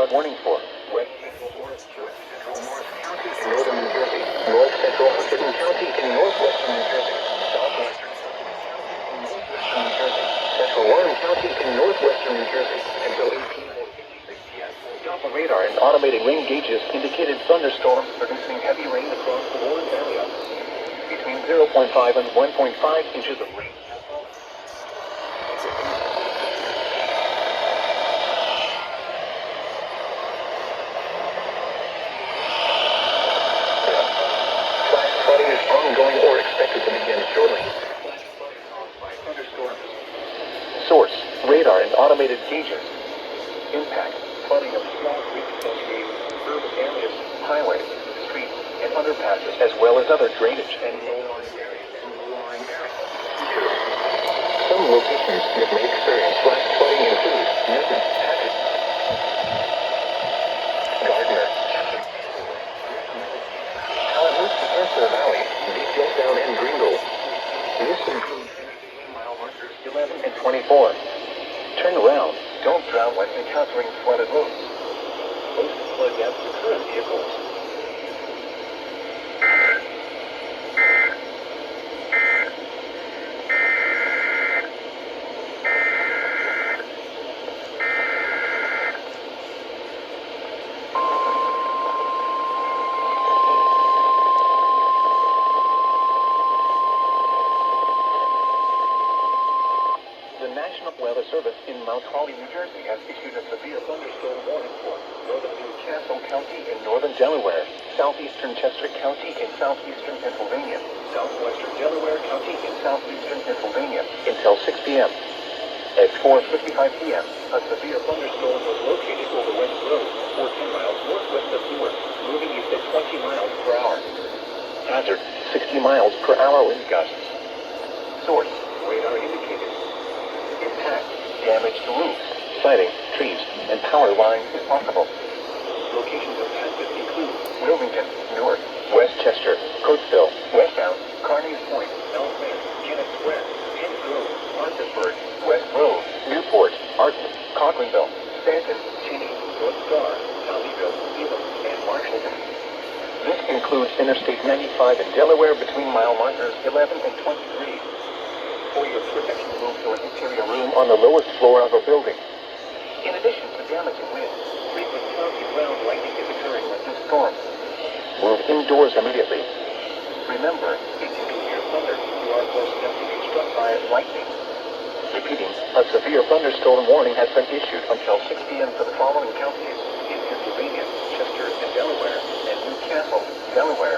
warning for West Central Morris County in northern New Jersey, North Central Hudson County in northwestern New Jersey, southwestern New Jersey, central Warren County in northwestern New Jersey until 1866 p.m. Doppler radar and automated rain gauges indicated thunderstorms producing heavy rain across the Warren area. Between 0.5 and 1.5 inches of rain. Flash flooding is ongoing or expected to begin shortly. Flash flooding caused by thunderstorms. Source: radar and automated gauges. Impact: flooding of small creeks associated with urban areas, highways, streets, and underpasses, as well as other drainage and low-lying areas. Some locations that may experience flash flooding include Newton, Patrick, Gardner, Allentown, Peninsula Valley, Deep Hilltown, and Greenville. This includes mile markers 11 and 24. Turn around. Don't drown when encountering flooded roads. Most flood depths occur in vehicles. The National Weather Service in Mount Holly, New Jersey has issued a severe thunderstorm warning for northern Newcastle County in northern Delaware, southeastern Chester County in southeastern Pennsylvania, southwestern Delaware County in southeastern Pennsylvania until 6 p.m. At 4:55 p.m., a severe thunderstorm was located over West Road, 14 miles northwest of Newark, moving east at 20 miles per hour. Hazard: 60 miles per hour wind gusts. Source: radar indicated. Impact: damage to roofs, siding, trees, and power lines if possible. Locations of hazards include Wilmington, Newark, Westchester, Coatesville, Westtown, Carneys Point, Elsmere, Kennett Square, Penn Grove, Parkersburg, West Grove, Newport, Arden, Cochranville, Stanton, Cheney, North Star, Tommyville, Elam, and Marshallton. This includes Interstate 95 in Delaware between mile markers 11 and 23. For your protection, move to an interior room on the lowest floor of a building. In addition to damaging wind, frequent cloudy ground lightning is occurring with this storm. Move indoors immediately. Remember, if you can hear thunder, you are close enough to be struck by lightning. Repeating, a severe thunderstorm warning has been issued until 6 p.m. for the following counties in Pennsylvania, Chester, and Delaware, and Newcastle, Delaware.